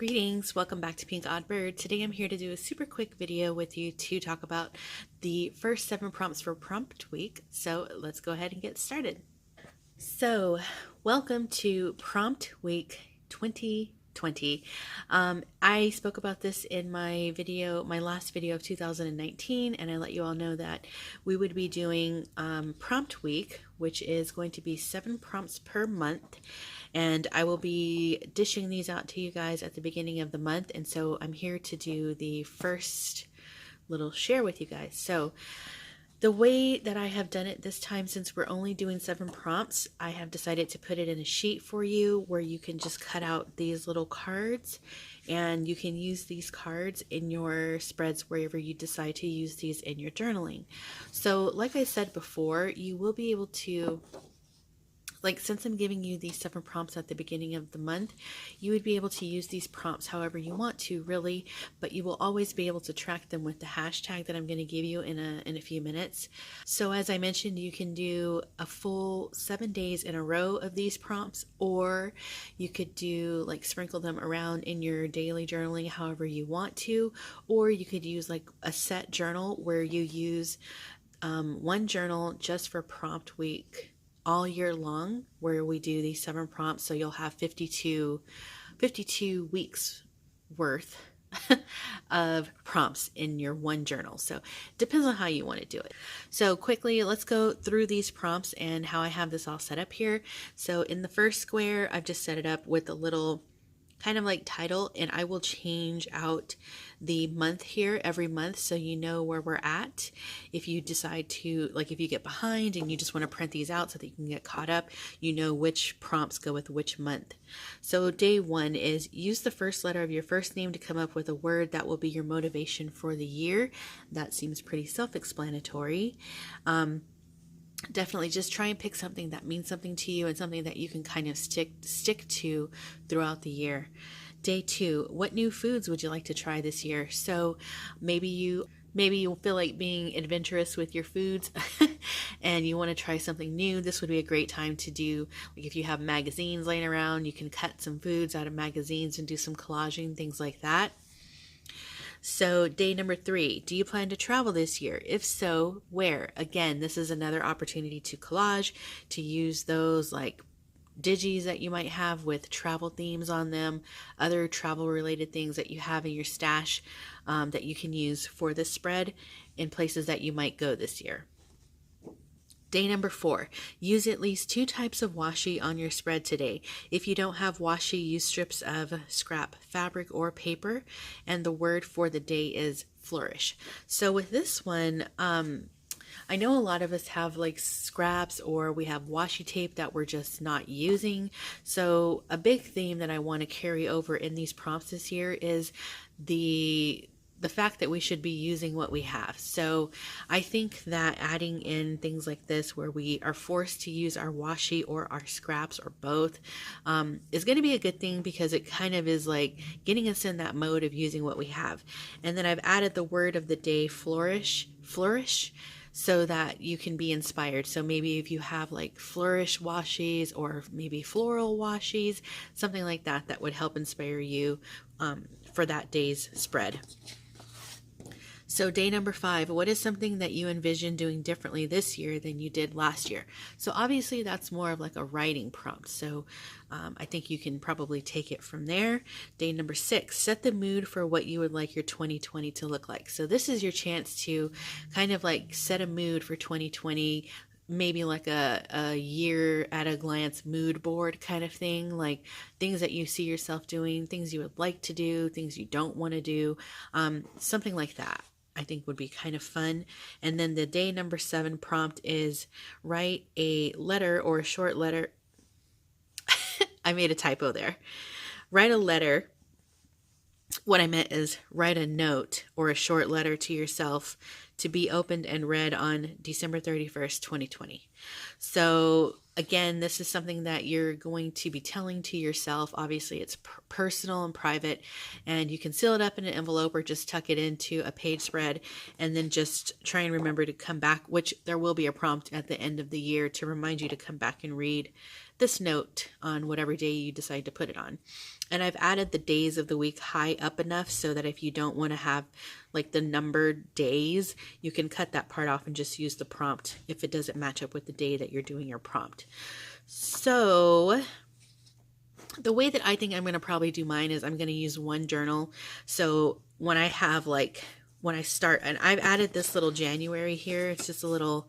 Greetings, welcome back to PinkOddBird. Today I'm here to do a super quick video with you to talk about the first 7 prompts for Prompt Week. So let's go ahead and get started. So welcome to Prompt Week 2020. I spoke about this in my last video of 2019, and I let you all know that we would be doing Prompt Week, which is going to be 7 prompts per month. And I will be dishing these out to you guys at the beginning of the month. And so I'm here to do the first little share with you guys. So the way that I have done it this time, since we're only doing 7 prompts, I have decided to put it in a sheet for you where you can just cut out these little cards and you can use these cards in your spreads wherever you decide to use these in your journaling. So like I said before, you will be able to, since I'm giving you these 7 prompts at the beginning of the month, you would be able to use these prompts however you want to, really, but you will always be able to track them with the hashtag that I'm going to give you in a few minutes. So as I mentioned, you can do a full 7 days in a row of these prompts, or you could do sprinkle them around in your daily journaling however you want to, or you could use a set journal where you use one journal just for prompt week all year long, where we do these 7 prompts. So you'll have 52 weeks worth of prompts in your one journal. So it depends on how you want to do it. So quickly, let's go through these prompts and how I have this all set up here. So in the first square, I've just set it up with a little kind of title, and I will change out the month here every month so you know where we're at. If you decide to, if you get behind and you just want to print these out so that you can get caught up, you know which prompts go with which month. So day 1 is use the first letter of your first name to come up with a word that will be your motivation for the year. That seems pretty self-explanatory. Definitely just try and pick something that means something to you and something that you can kind of stick to throughout the year. Day 2, what new foods would you like to try this year? So maybe you feel like being adventurous with your foods and you want to try something new. This would be a great time to do, if you have magazines laying around, you can cut some foods out of magazines and do some collaging, things like that. So day number 3, do you plan to travel this year? If so, where? Again, this is another opportunity to collage, to use those digis that you might have with travel themes on them, other travel related things that you have in your stash that you can use for this spread in places that you might go this year. Day number 4, use at least 2 types of washi on your spread today. If you don't have washi, use strips of scrap fabric or paper, and the word for the day is flourish. So with this one, I know a lot of us have scraps, or we have washi tape that we're just not using. So a big theme that I want to carry over in these prompts this year is the fact that we should be using what we have. So I think that adding in things like this, where we are forced to use our washi or our scraps or both, is going to be a good thing, because it kind of is getting us in that mode of using what we have. And then I've added the word of the day, flourish, so that you can be inspired. So maybe if you have flourish washis, or maybe floral washis, something like that, that would help inspire you for that day's spread. So day number 5, what is something that you envision doing differently this year than you did last year? So obviously that's more of a writing prompt. So I think you can probably take it from there. Day number 6, set the mood for what you would like your 2020 to look like. So this is your chance to kind of set a mood for 2020, maybe a year at a glance mood board kind of thing, things that you see yourself doing, things you would like to do, things you don't want to do, something like that. I think would be kind of fun. And then the day number 7 prompt is write a letter or a short letter. I made a typo there. Write a letter. What I meant is write a note or a short letter to yourself to be opened and read on December 31st, 2020. So Again, this is something that you're going to be telling to yourself. Obviously, it's personal and private, and you can seal it up in an envelope or just tuck it into a page spread, and then just try and remember to come back, which there will be a prompt at the end of the year to remind you to come back and read this note on whatever day you decide to put it on. And I've added the days of the week high up enough so that if you don't want to have like the numbered days, you can cut that part off and just use the prompt if it doesn't match up with the day that you're doing your prompt. So the way that I think I'm going to probably do mine is I'm going to use one journal. So when I have when I start, and I've added this little January here, it's just a little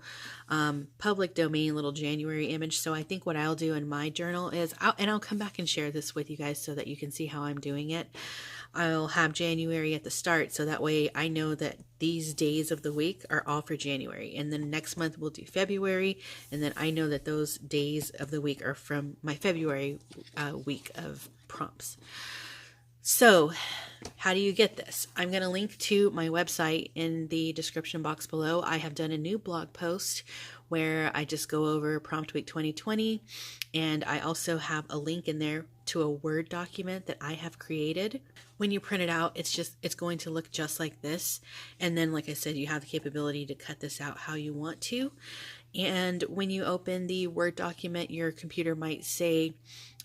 public domain little January image. So I think what I'll do in my journal is, I'll come back and share this with you guys so that you can see how I'm doing it. I'll have January at the start, so that way I know that these days of the week are all for January. And then next month we'll do February, and then I know that those days of the week are from my February week of prompts. So how do you get this? I'm going to link to my website in the description box below. I have done a new blog post where I just go over Prompt Week 2020, and I also have a link in there to a Word document that I have created. When you print it out, it's going to look just like this. And then, like I said, you have the capability to cut this out how you want to. And when you open the Word document, your computer might say,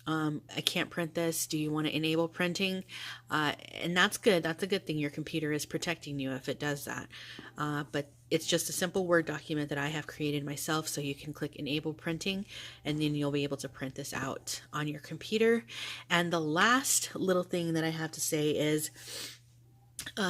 I can't print this. Do you want to enable printing? And that's good. That's a good thing. Your computer is protecting you if it does that. But it's just a simple Word document that I have created myself. So you can click enable printing, and then you'll be able to print this out on your computer. And the last little thing that I have to say is,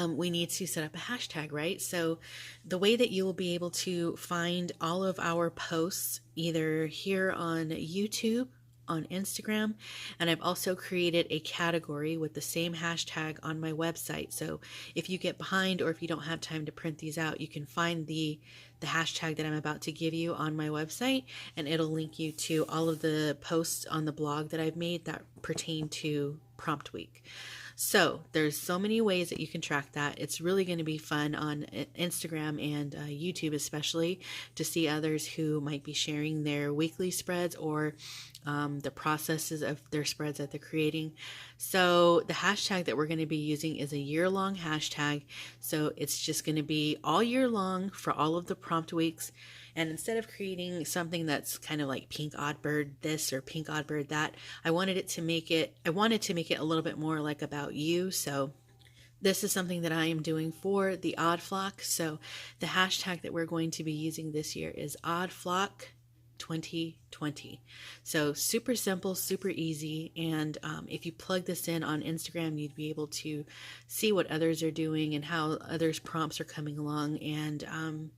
we need to set up a hashtag, right? So the way that you will be able to find all of our posts, either here on YouTube, on Instagram, and I've also created a category with the same hashtag on my website. So if you get behind, or if you don't have time to print these out, you can find the hashtag that I'm about to give you on my website, and it'll link you to all of the posts on the blog that I've made that pertain to Prompt Week. So there's so many ways that you can track that. It's really going to be fun on Instagram and YouTube, especially, to see others who might be sharing their weekly spreads or the processes of their spreads that they're creating. So the hashtag that we're going to be using is a year-long hashtag. So it's just going to be all year long for all of the prompt weeks. And instead of creating something that's kind of like PinkOddBird this or PinkOddBird that, I wanted to make it a little bit more like about you. So this is something that I am doing for the Odd Flock. So the hashtag that we're going to be using this year is Odd Flock 2020. So super simple, super easy. And if you plug this in on Instagram, you'd be able to see what others are doing and how others' prompts are coming along. And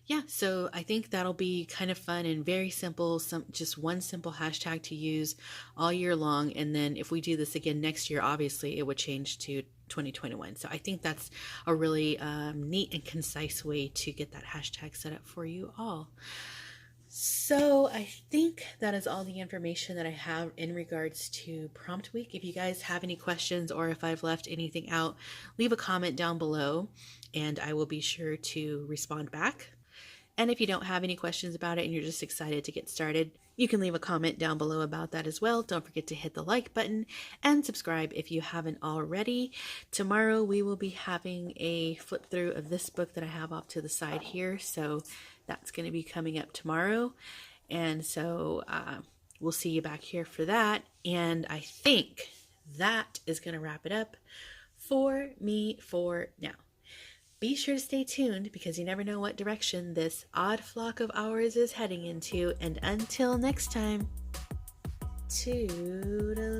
yeah, so I think that'll be kind of fun and very simple. Just one simple hashtag to use all year long. And then if we do this again next year, obviously it would change to 2021. So I think that's a really neat and concise way to get that hashtag set up for you all. So I think that is all the information that I have in regards to Prompt Week. If you guys have any questions, or if I've left anything out, leave a comment down below and I will be sure to respond back. And if you don't have any questions about it and you're just excited to get started, you can leave a comment down below about that as well. Don't forget to hit the like button and subscribe if you haven't already. Tomorrow we will be having a flip through of this book that I have off to the side here. So that's going to be coming up tomorrow. And so we'll see you back here for that. And I think that is going to wrap it up for me for now. Be sure to stay tuned because you never know what direction this odd flock of ours is heading into. And until next time, toodaloo.